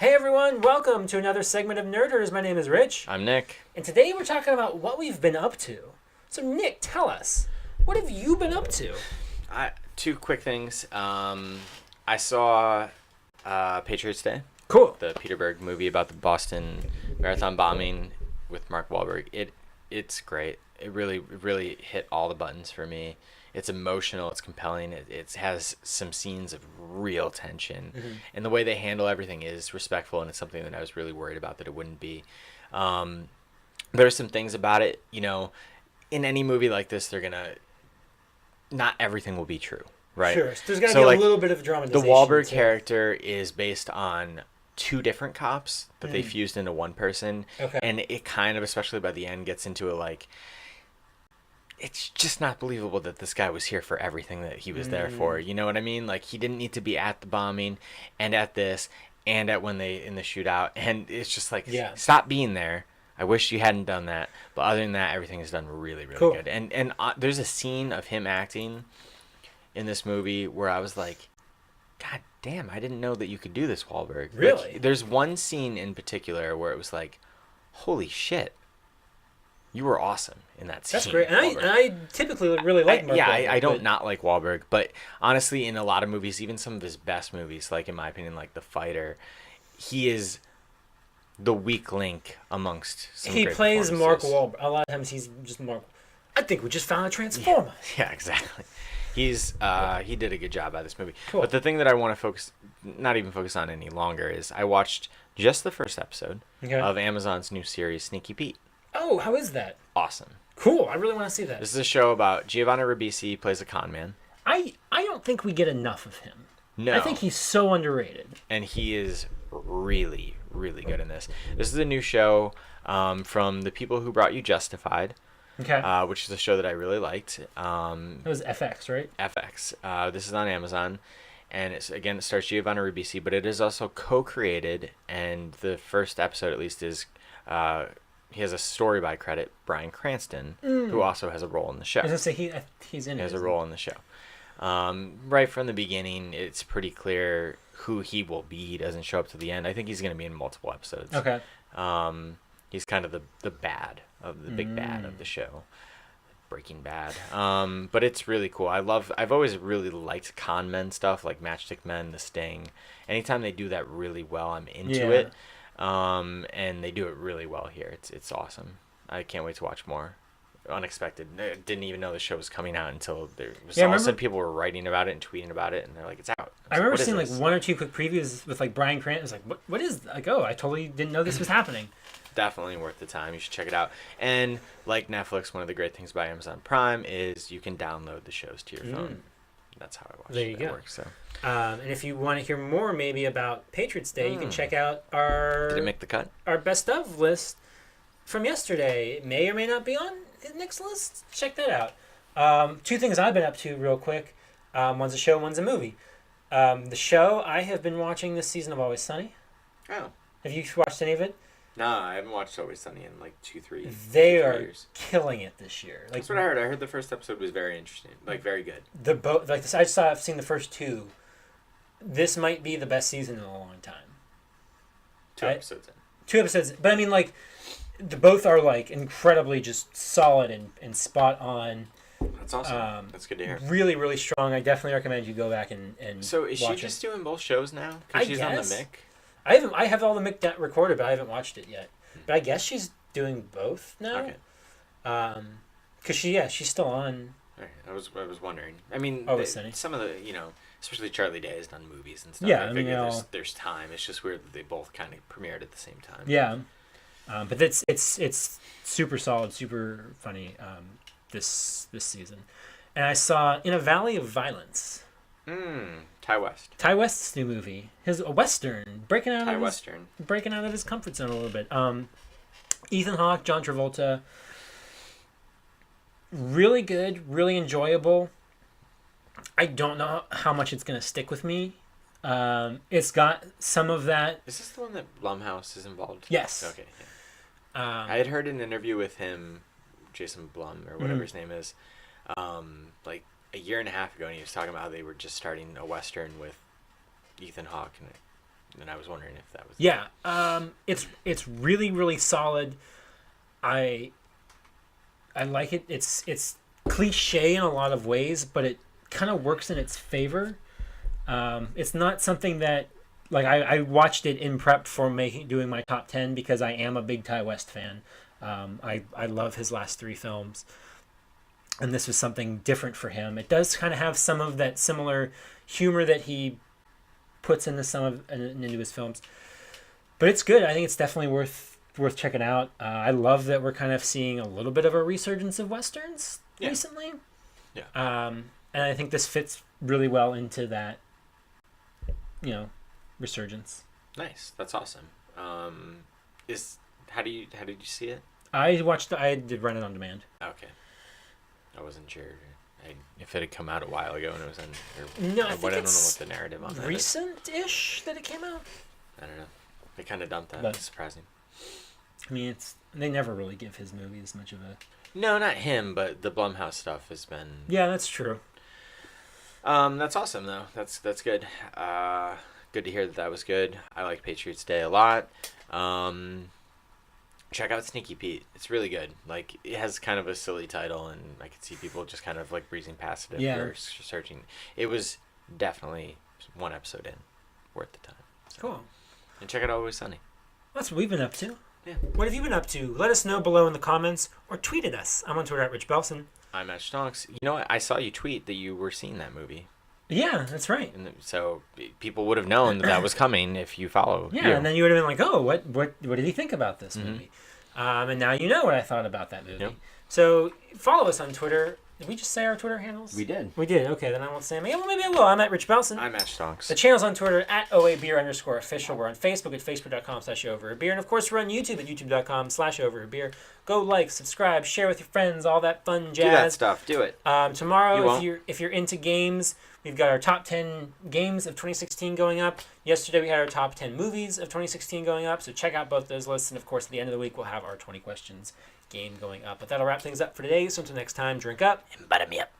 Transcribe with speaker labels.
Speaker 1: Hey everyone, welcome to another segment of Nerders. My name is Rich.
Speaker 2: I'm Nick.
Speaker 1: And today we're talking about what we've been up to. So Nick, tell us, what have you been up to?
Speaker 2: Two quick things. I saw Patriots Day.
Speaker 1: Cool.
Speaker 2: The Peterberg movie about the Boston Marathon bombing with Mark Wahlberg. It's great. It really hit all the buttons for me. It's emotional. It's compelling. It has some scenes of real tension, and the way they handle everything is respectful. And it's something that I was really worried about that it wouldn't be. There are some things about it, in any movie like this, not everything will be true, right?
Speaker 1: Sure. So there's got to be a little bit of dramatization.
Speaker 2: The Wahlberg character is based on two different cops that they fused into one person.
Speaker 1: Okay.
Speaker 2: And it kind of, especially by the end, gets into it's just not believable that this guy was here for everything that he was there for. You know what I mean? Like, he didn't need to be at the bombing and at this and at when they in the shootout. And it's just like, stop being there. I wish you hadn't done that. But other than that, everything is done really cool. Good. And there's a scene of him acting in this movie where I was like, God damn, I didn't know that you could do this, Wahlberg.
Speaker 1: Really?
Speaker 2: There's one scene in particular where it was like, holy shit. You were awesome in that scene.
Speaker 1: That's great. And I typically really like Mark Wahlberg.
Speaker 2: I don't not like Wahlberg, but honestly, in a lot of movies, even some of his best movies, like in my opinion, like The Fighter, he is the weak link amongst some
Speaker 1: He
Speaker 2: great
Speaker 1: plays Mark
Speaker 2: performances.
Speaker 1: Wahlberg. A lot of times he's just Mark. I think we just found a transformer.
Speaker 2: Yeah, exactly. He did a good job at this movie.
Speaker 1: Cool.
Speaker 2: But the thing that I want to not even focus on any longer is I watched just the first episode of Amazon's new series, Sneaky Pete.
Speaker 1: Oh, how is that?
Speaker 2: Awesome.
Speaker 1: Cool. I really want to see that.
Speaker 2: This is a show about Giovanni Ribisi plays a con man.
Speaker 1: I don't think we get enough of him.
Speaker 2: No.
Speaker 1: I think he's so underrated.
Speaker 2: And he is really good in this. This is a new show from the people who brought you Justified, which is a show that I really liked. It
Speaker 1: was FX, right?
Speaker 2: FX. This is on Amazon. And it stars Giovanni Ribisi, but it is also co-created. And the first episode, at least, is... he has a story by credit, Bryan Cranston, who also has a role in the show.
Speaker 1: I was going to say, he's in it.
Speaker 2: He has a role in the show. Right from the beginning, it's pretty clear who he will be. He doesn't show up to the end. I think he's going to be in multiple episodes.
Speaker 1: Okay.
Speaker 2: He's kind of the big bad of the show. Breaking Bad. But it's really cool. I've always really liked con men stuff, like Matchstick Men, The Sting. Anytime they do that really well, I'm into it. And they do it really well here. It's awesome. I can't wait to watch more. Unexpected. I didn't even know the show was coming out until there was all of a sudden people were writing about it and tweeting about it, and they're like, it's out.
Speaker 1: I remember seeing like one or two quick previews with like Bryan Cranston. I was like, what is like? Oh, I totally didn't know this was happening.
Speaker 2: Definitely worth the time. You should check it out. And like Netflix, one of the great things about Amazon Prime is you can download the shows to your phone. That's how I watch it.
Speaker 1: There you go.
Speaker 2: Works, so.
Speaker 1: And if you want to hear more maybe about Patriots Day, you can check out our...
Speaker 2: Did it make the cut?
Speaker 1: Our best of list from yesterday. It may or may not be on the next list. Check that out. Two things I've been up to real quick. One's a show, one's a movie. The show, I have been watching this season of Always Sunny.
Speaker 2: Oh.
Speaker 1: Have you watched any of it?
Speaker 2: No, I haven't watched Always Sunny in like 2-3 years.
Speaker 1: They are killing it this year. Like,
Speaker 2: that's what I heard. I heard the first episode was very interesting, like very good.
Speaker 1: I've seen the first two. This might be the best season in a long time.
Speaker 2: Two episodes in.
Speaker 1: 2 episodes, but I mean, like, both are like incredibly just solid and spot on.
Speaker 2: That's awesome. That's good to hear.
Speaker 1: Really strong. I definitely recommend you go back and
Speaker 2: So is she just doing both shows now? Because she's on the Mick.
Speaker 1: I have all the Mick recorded, but I haven't watched it yet. But I guess she's doing both now.
Speaker 2: Okay.
Speaker 1: Because she's still on.
Speaker 2: Right. I was wondering. I mean, some of the especially Charlie Day has done movies and stuff.
Speaker 1: Yeah,
Speaker 2: I figure there's time. It's just weird that they both kind of premiered at the same time.
Speaker 1: Yeah, but it's super solid, super funny this season. And I saw In a Valley of Violence.
Speaker 2: Ty West.
Speaker 1: Ty West's new movie, a western, breaking out of his comfort zone a little bit. Ethan Hawke, John Travolta. Really good, really enjoyable. I don't know how much it's going to stick with me. It's got some of that.
Speaker 2: Is this the one that Blumhouse is involved?
Speaker 1: Yes.
Speaker 2: Okay. Yeah. I had heard an interview with him, Jason Blum or whatever his name is, like a year and a half ago, and he was talking about how they were just starting a western with Ethan Hawke, and and I was wondering if that was.
Speaker 1: Yeah, it's really really solid. I like it. It's cliche in a lot of ways, but it kind of works in its favor. It's not something that like I watched it in prep for doing my top 10 because I am a big Ty West fan. I love his last 3 films, and this was something different for him. It does kind of have some of that similar humor that he puts into his films, but it's good. I think it's definitely worth checking out. I love that we're kind of seeing a little bit of a resurgence of westerns recently.
Speaker 2: Yeah.
Speaker 1: And I think this fits really well into that, resurgence.
Speaker 2: Nice. That's awesome. How did you see it?
Speaker 1: I did rent it on demand.
Speaker 2: Okay. I wasn't sure if it had come out a while ago and it was in.
Speaker 1: No, I think
Speaker 2: don't know
Speaker 1: it's
Speaker 2: what the narrative on that is.
Speaker 1: Recent-ish that it came out.
Speaker 2: I don't know. They kind of dumped that.
Speaker 1: But,
Speaker 2: it's surprising.
Speaker 1: I mean, they never really give his movies much of a.
Speaker 2: No, not him, but the Blumhouse stuff has been.
Speaker 1: Yeah, that's true.
Speaker 2: That's awesome though. That's good. Good to hear that was good. I like Patriots Day a lot. Check out Sneaky Pete. It's really good. Like, it has kind of a silly title, and I could see people just kind of like breezing past it if you're searching. It was definitely 1 episode in, worth the time. So.
Speaker 1: Cool.
Speaker 2: And check out Always Sunny.
Speaker 1: That's what we've been up to.
Speaker 2: Yeah.
Speaker 1: What have you been up to? Let us know below in the comments or tweet at us. I'm on Twitter at Rich Belson.
Speaker 2: I'm at Stonks. You know what? I saw you tweet that you were seeing that movie.
Speaker 1: Yeah, that's right.
Speaker 2: And so people would have known that was coming if you follow.
Speaker 1: Yeah, and then you would have been like, oh, what did he think about this movie? And now you know what I thought about that movie.
Speaker 2: Yep.
Speaker 1: So follow us on Twitter. Did we just say our Twitter handles?
Speaker 2: We did.
Speaker 1: We did. Okay, then I won't say them. Yeah, well, maybe I will. I'm at Rich Belson.
Speaker 2: I'm at Stonks.
Speaker 1: The channel's on Twitter at OABeer_official. We're on Facebook at Facebook.com/OverAbeer. And of course, we're on YouTube at YouTube.com/OverAbeer. Go like, subscribe, share with your friends, all that fun jazz.
Speaker 2: Do that stuff. Do it.
Speaker 1: Tomorrow, if you're into games, we've got our top 10 games of 2016 going up. Yesterday, we had our top 10 movies of 2016 going up. So check out both those lists. And of course, at the end of the week, we'll have our 20 questions game going up. But that'll wrap things up for today. So until next time, drink up and butter me up.